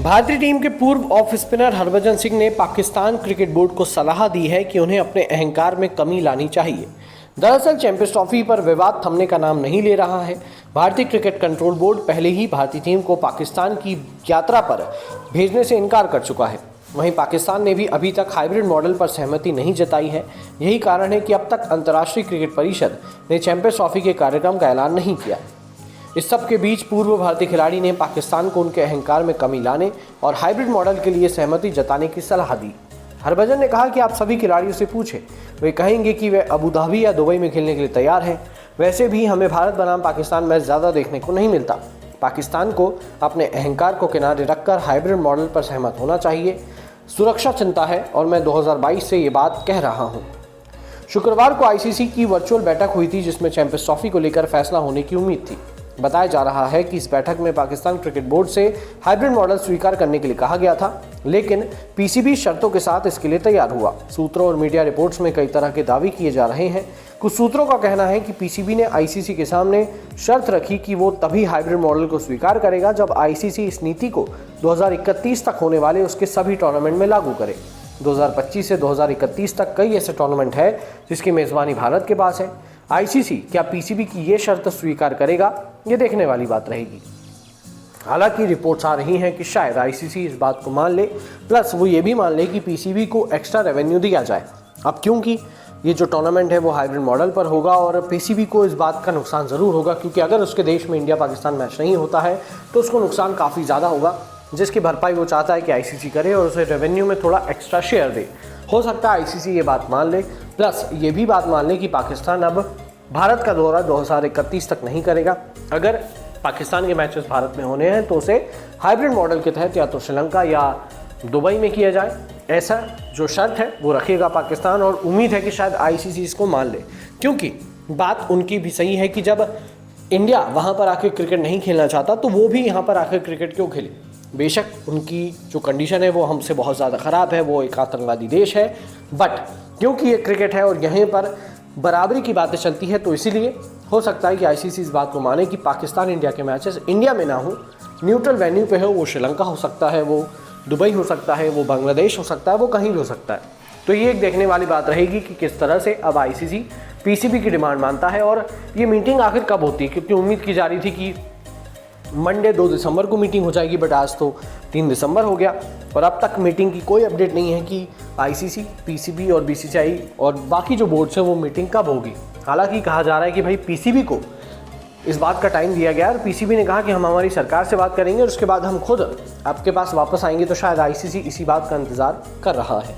भारतीय टीम के पूर्व ऑफ स्पिनर हरभजन सिंह ने पाकिस्तान क्रिकेट बोर्ड को सलाह दी है कि उन्हें अपने अहंकार में कमी लानी चाहिए। दरअसल चैंपियंस ट्रॉफी पर विवाद थमने का नाम नहीं ले रहा है। भारतीय क्रिकेट कंट्रोल बोर्ड पहले ही भारतीय टीम को पाकिस्तान की यात्रा पर भेजने से इनकार कर चुका है। वहीं पाकिस्तान ने भी अभी तक हाइब्रिड मॉडल पर सहमति नहीं जताई है। यही कारण है कि अब तक अंतर्राष्ट्रीय क्रिकेट परिषद ने चैंपियंस ट्रॉफी के कार्यक्रम का ऐलान नहीं किया। इस सब के बीच पूर्व भारतीय खिलाड़ी ने पाकिस्तान को उनके अहंकार में कमी लाने और हाइब्रिड मॉडल के लिए सहमति जताने की सलाह दी। हरभजन ने कहा कि आप सभी खिलाड़ियों से पूछें, वे कहेंगे कि वे अबू धाबी या दुबई में खेलने के लिए तैयार हैं। वैसे भी हमें भारत बनाम पाकिस्तान मैच ज़्यादा देखने को नहीं मिलता। पाकिस्तान को अपने अहंकार को किनारे रखकर हाइब्रिड मॉडल पर सहमत होना चाहिए। सुरक्षा चिंता है और मैं 2022 से ये बात कह रहा हूँ। शुक्रवार को आईसीसी की वर्चुअल बैठक हुई थी, जिसमें चैंपियंस ट्रॉफी को लेकर फैसला होने की उम्मीद थी। बताया जा रहा है कि इस बैठक में पाकिस्तान क्रिकेट बोर्ड से हाइब्रिड मॉडल स्वीकार करने के लिए कहा गया था, लेकिन पीसीबी शर्तों के साथ इसके लिए तैयार हुआ। सूत्रों और मीडिया रिपोर्ट्स में कई तरह के दावे किए जा रहे हैं। कुछ सूत्रों का कहना है कि पीसीबी ने आईसीसी के सामने शर्त रखी कि वो तभी हाइब्रिड मॉडल को स्वीकार करेगा जब आईसीसी इस नीति को 2031 तक होने वाले उसके सभी टूर्नामेंट में लागू करे। 2025 से 2031 तक कई ऐसे टूर्नामेंट है जिसकी मेजबानी भारत के पास है। आईसीसी क्या पीसीबी की ये शर्त स्वीकार करेगा, ये देखने वाली बात रहेगी। हालांकि रिपोर्ट्स आ रही हैं कि शायद आईसीसी इस बात को मान ले, प्लस वो ये भी मान ले कि पीसीबी को एक्स्ट्रा रेवेन्यू दिया जाए। अब क्योंकि ये जो टूर्नामेंट है वो हाइब्रिड मॉडल पर होगा और पीसीबी को इस बात का नुकसान ज़रूर होगा, क्योंकि अगर उसके देश में इंडिया पाकिस्तान मैच नहीं होता है तो उसको नुकसान काफ़ी ज़्यादा होगा, जिसकी भरपाई वो चाहता है कि आईसीसी करे और उसे रेवेन्यू में थोड़ा एक्स्ट्रा शेयर दे। हो सकता है आईसीसी ये बात मान ले, प्लस ये भी बात मान ले कि पाकिस्तान अब भारत का दौरा 2031 तक नहीं करेगा। अगर पाकिस्तान के मैचेस भारत में होने हैं तो उसे हाइब्रिड मॉडल के तहत या तो श्रीलंका या दुबई में किया जाए, ऐसा जो शर्त है वो रखेगा पाकिस्तान। और उम्मीद है कि शायद आईसीसी इसको मान ले, क्योंकि बात उनकी भी सही है कि जब इंडिया वहाँ पर आकर क्रिकेट नहीं खेलना चाहता तो वो भी यहाँ पर आकर क्रिकेट क्यों खेले। बेशक उनकी जो कंडीशन है वो हमसे बहुत ज़्यादा ख़राब है, वो एक आतंकवादी देश है, बट क्योंकि ये क्रिकेट है और यहीं पर बराबरी की बातें चलती है, तो इसीलिए हो सकता है कि आईसीसी इस बात को माने कि पाकिस्तान इंडिया के मैचेस इंडिया में ना हो, न्यूट्रल वेन्यू पे हो। वो श्रीलंका हो सकता है, वो दुबई हो सकता है, वो बांग्लादेश हो सकता है, वो कहीं भी हो सकता है। तो ये एक देखने वाली बात रहेगी कि किस तरह से अब आईसीसी पीसीबी की डिमांड मानता है और ये मीटिंग आखिर कब होती है, क्योंकि उम्मीद की जा रही थी कि मंडे 2 दिसंबर को मीटिंग हो जाएगी, बट आज तो 3 दिसंबर हो गया और अब तक मीटिंग की कोई अपडेट नहीं है कि आईसीसी, पीसीबी और बीसीसीआई और बाकी जो बोर्ड्स हैं वो मीटिंग कब होगी। हालांकि कहा जा रहा है कि भाई पीसीबी को इस बात का टाइम दिया गया और पीसीबी ने कहा कि हम हमारी सरकार से बात करेंगे और उसके बाद हम खुद आपके पास वापस आएंगे। तो शायद आईसीसी इसी बात का इंतज़ार कर रहा है।